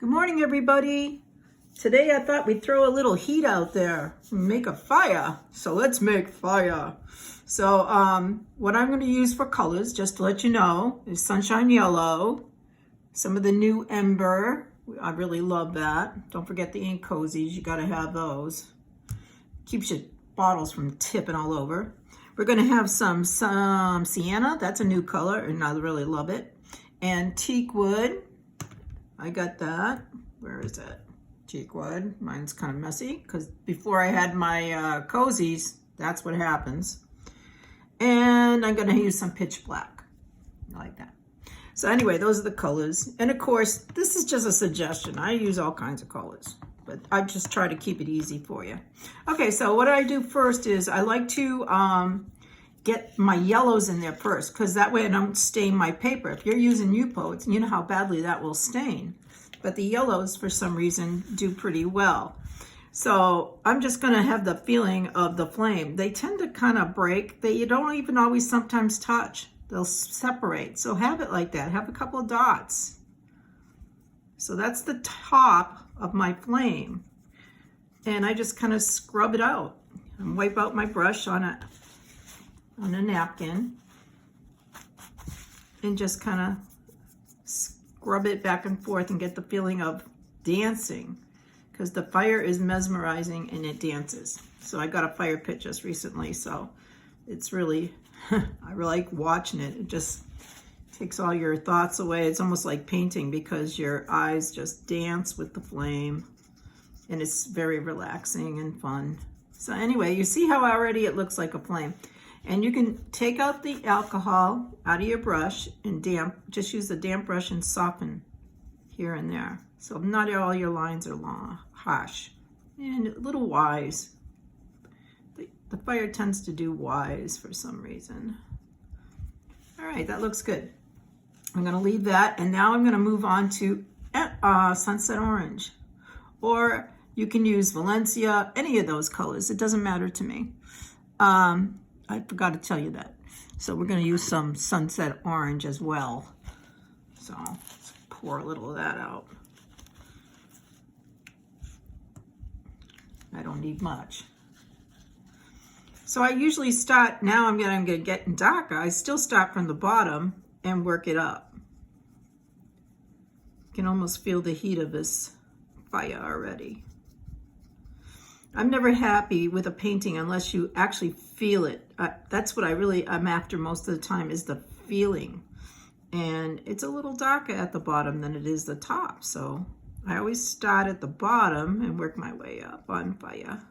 Good morning, everybody. Today I thought we'd throw a little heat out there and make a fire. So let's make fire. So what I'm going to use for colors, just to let you know, is Sunshine Yellow, some of the new Ember. I really love that. Don't forget the ink cozies. You got to have those. Keeps your bottles from tipping all over. We're going to have some sienna. That's a new color, and I really love it. And teak wood. I got that. Where is it? Teak wood. Mine's kind of messy because before I had my cozies, that's what happens. And I'm going to use some pitch black. I like that. So anyway, those are the colors. And of course, this is just a suggestion. I use all kinds of colors, but I just try to keep it easy for you. Okay, so what I do first is I like to get my yellows in there first, because that way I don't stain my paper. If you're using U-Coats, you know how badly that will stain. But the yellows, for some reason, do pretty well. So I'm just going to have the feeling of the flame. They tend to kind of break. You don't even always sometimes touch. They'll separate. So have it like that. Have a couple of dots. So that's the top of my flame. And I just kind of scrub it out and wipe out my brush on a napkin and just kind of scrub it back and forth and get the feeling of dancing, because the fire is mesmerizing and it dances. So I got a fire pit just recently, so it's really I really like watching it. It just takes all your thoughts away. It's almost like painting because your eyes just dance with the flame, and it's very relaxing and fun. So anyway, you see how already it looks like a flame. And you can take out the alcohol out of your brush and just use the damp brush and soften here and there. So not all your lines are long, harsh, and a little wise. The fire tends to do wise for some reason. All right, that looks good. I'm gonna leave that, and now I'm gonna move on to Sunset Orange. Or you can use Valencia, any of those colors. It doesn't matter to me. I forgot to tell you that. So we're going to use some Sunset Orange as well. So let's pour a little of that out. I don't need much. So I usually start, now I'm going to get darker. I still start from the bottom and work it up. You can almost feel the heat of this fire already. I'm never happy with a painting unless you actually feel it. That's what I'm after most of the time, is the feeling. And it's a little darker at the bottom than it is the top. So I always start at the bottom and work my way up on fire.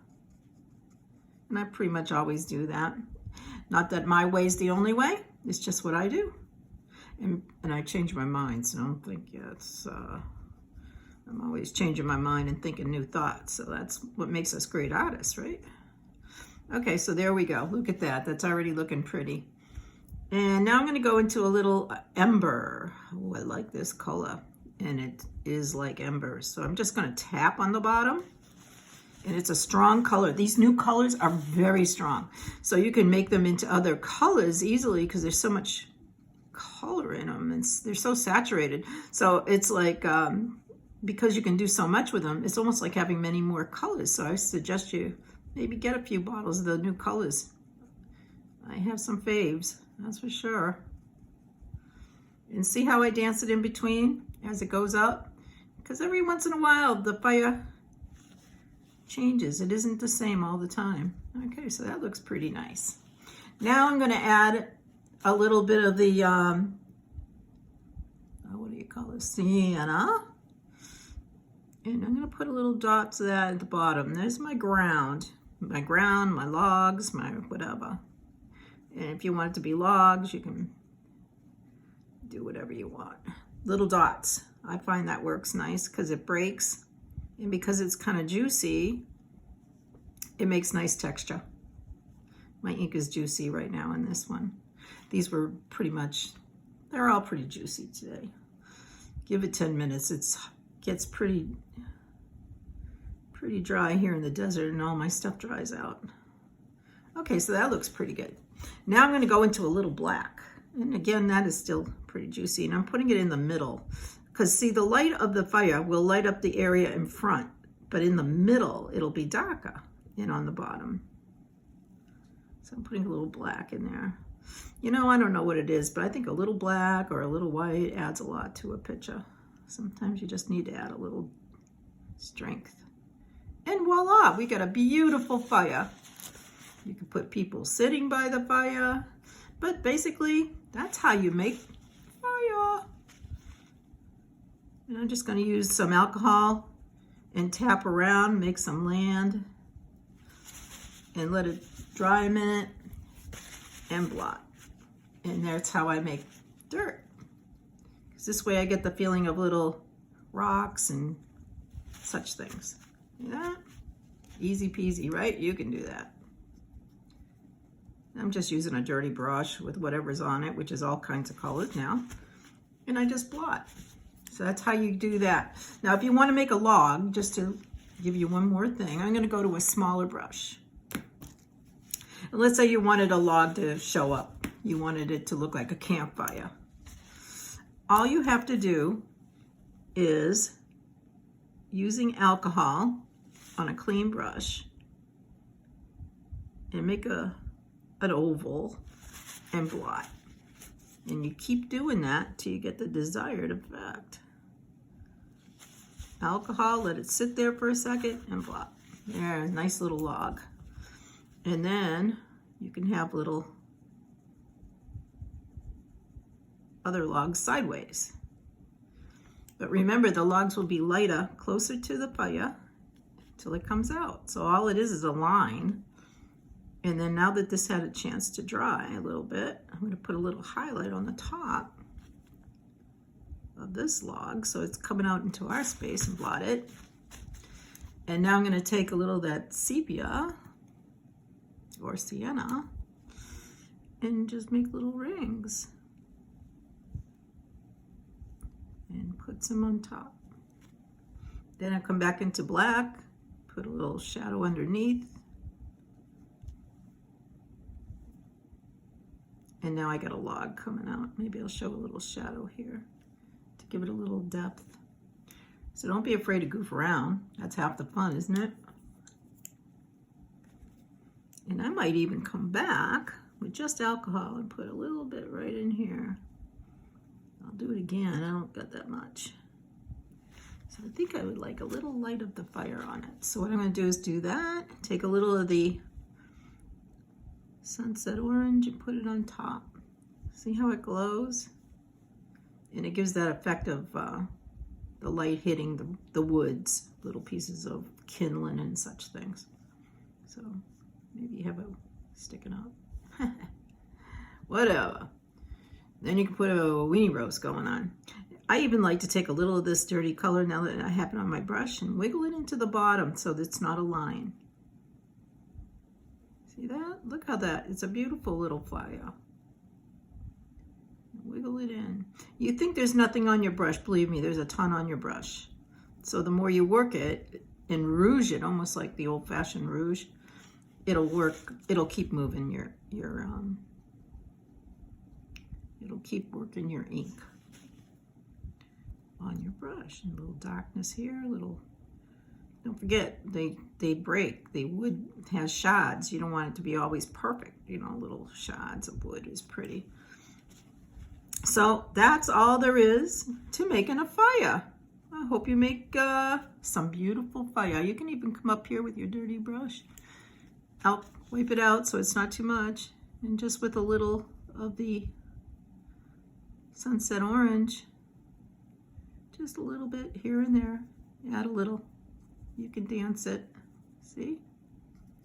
And I pretty much always do that. Not that my way is the only way. It's just what I do. And I change my mind, so don't think I'm always changing my mind and thinking new thoughts. So that's what makes us great artists, right? Okay, so there we go. Look at that. That's already looking pretty. And now I'm going to go into a little ember. Oh, I like this color. And it is like embers. So I'm just going to tap on the bottom. And it's a strong color. These new colors are very strong. So you can make them into other colors easily because there's so much color in them. And they're so saturated. So it's like... because you can do so much with them, it's almost like having many more colors. So I suggest you maybe get a few bottles of the new colors. I have some faves, that's for sure. And see how I dance it in between as it goes up? Because every once in a while, the fire changes. It isn't the same all the time. Okay, so that looks pretty nice. Now I'm going to add a little bit of the, what do you call it, sienna. And I'm going to put a little dots of that at the bottom. There's my ground, my logs, my whatever. And if you want it to be logs, you can do whatever you want. Little dots. I find that works nice because it breaks. And because it's kind of juicy, it makes nice texture. My ink is juicy right now in this one. These were they're all pretty juicy today. Give it 10 minutes. Gets pretty dry here in the desert, and all my stuff dries out. Okay, so that looks pretty good. Now I'm going to go into a little black, and again, that is still pretty juicy, and I'm putting it in the middle Because see, the light of the fire will light up the area in front, but in the middle, it'll be darker and on the bottom. So I'm putting a little black in there. You know, I don't know what it is, but I think a little black or a little white adds a lot to a picture. Sometimes you just need to add a little strength. And voila, we got a beautiful fire. You can put people sitting by the fire, but basically that's how you make fire. And I'm just going to use some alcohol and tap around, make some land, and let it dry a minute and blot. And that's how I make dirt. Because this way I get the feeling of little rocks and such things. See that? Easy peasy, right? You can do that. I'm just using a dirty brush with whatever's on it, which is all kinds of colors now. And I just blot. So that's how you do that. Now, if you want to make a log, just to give you one more thing, I'm going to go to a smaller brush. And let's say you wanted a log to show up. You wanted it to look like a campfire. All you have to do is, using alcohol on a clean brush, and make an oval and blot. And you keep doing that till you get the desired effect. Alcohol, let it sit there for a second and blot. There, nice little log. And then you can have little other logs sideways. But remember, the logs will be lighter closer to the fire till it comes out. So all it is a line. And then now that this had a chance to dry a little bit, I'm going to put a little highlight on the top of this log so it's coming out into our space and blot it. And now I'm going to take a little of that sepia or sienna and just make little rings and put some on top. Then I come back into black, put a little shadow underneath. And now I got a log coming out. Maybe I'll show a little shadow here to give it a little depth. So don't be afraid to goof around. That's half the fun, isn't it? And I might even come back with just alcohol and put a little bit right in here. I'll do it again. I don't got that much. So I think I would like a little light of the fire on it. So what I'm going to do is do that. Take a little of the sunset orange and put it on top. See how it glows? And it gives that effect of the light hitting the woods, little pieces of kindling and such things. So maybe you have it sticking up. Whatever. Then you can put a weenie roast going on. I even like to take a little of this dirty color now that I have it on my brush and wiggle it into the bottom so that it's not a line. See that? Look how it's a beautiful little fire. Wiggle it in. You think there's nothing on your brush, believe me, there's a ton on your brush. So the more you work it and rouge it, almost like the old-fashioned rouge, it'll work, it'll keep moving it'll keep working your ink on your brush. And a little darkness here, a little. Don't forget, they break. The wood has shards. You don't want it to be always perfect. You know, little shards of wood is pretty. So that's all there is to making a fire. I hope you make some beautiful fire. You can even come up here with your dirty brush. Wipe it out so it's not too much. And just with a little of the sunset orange, just a little bit here and there. Add a little. You can dance it. See?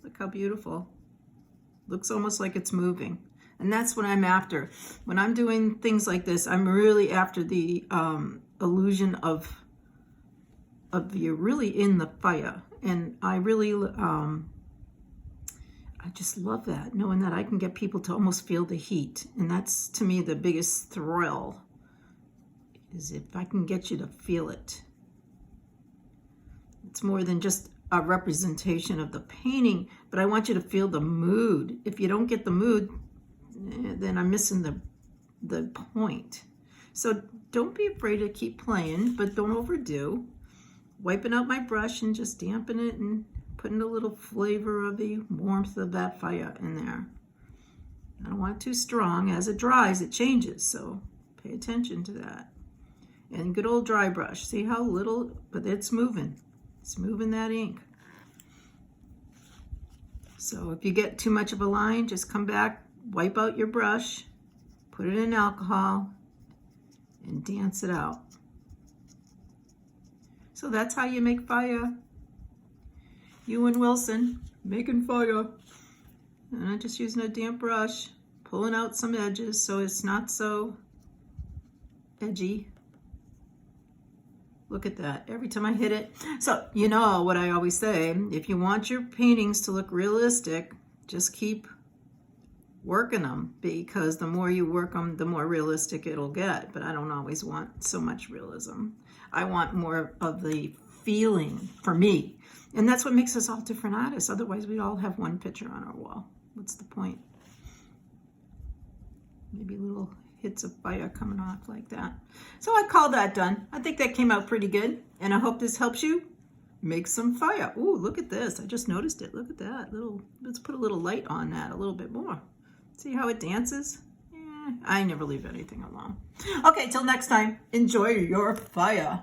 Look how beautiful. Looks almost like it's moving. And that's what I'm after. When I'm doing things like this, I'm really after the illusion of you're really in the fire. And I really, I just love that, knowing that I can get people to almost feel the heat. And that's, to me, the biggest thrill, is if I can get you to feel it. It's more than just a representation of the painting, but I want you to feel the mood. If you don't get the mood, then I'm missing the point. So don't be afraid to keep playing, but don't overdo. Wiping out my brush and just dampen it and putting a little flavor of the warmth of that fire in there. I don't want it too strong. As it dries, it changes, so pay attention to that. And good old dry brush. See how little, but it's moving. It's moving that ink. So if you get too much of a line, just come back, wipe out your brush, put it in alcohol, and dance it out. So that's how you make fire. You and Wilson making fire. And I'm just using a damp brush, pulling out some edges so it's not so edgy. Look at that, every time I hit it. So you know what I always say, if you want your paintings to look realistic, just keep working them, because the more you work them, the more realistic it'll get. But I don't always want so much realism. I want more of the feeling for me. And that's what makes us all different artists. Otherwise, we'd all have one picture on our wall. What's the point? Maybe little hits of fire coming off like that. So I call that done. I think that came out pretty good. And I hope this helps you make some fire. Ooh, look at this. I just noticed it. Look at that. Let's put a little light on that a little bit more. See how it dances? I never leave anything alone. Okay, till next time, enjoy your fire.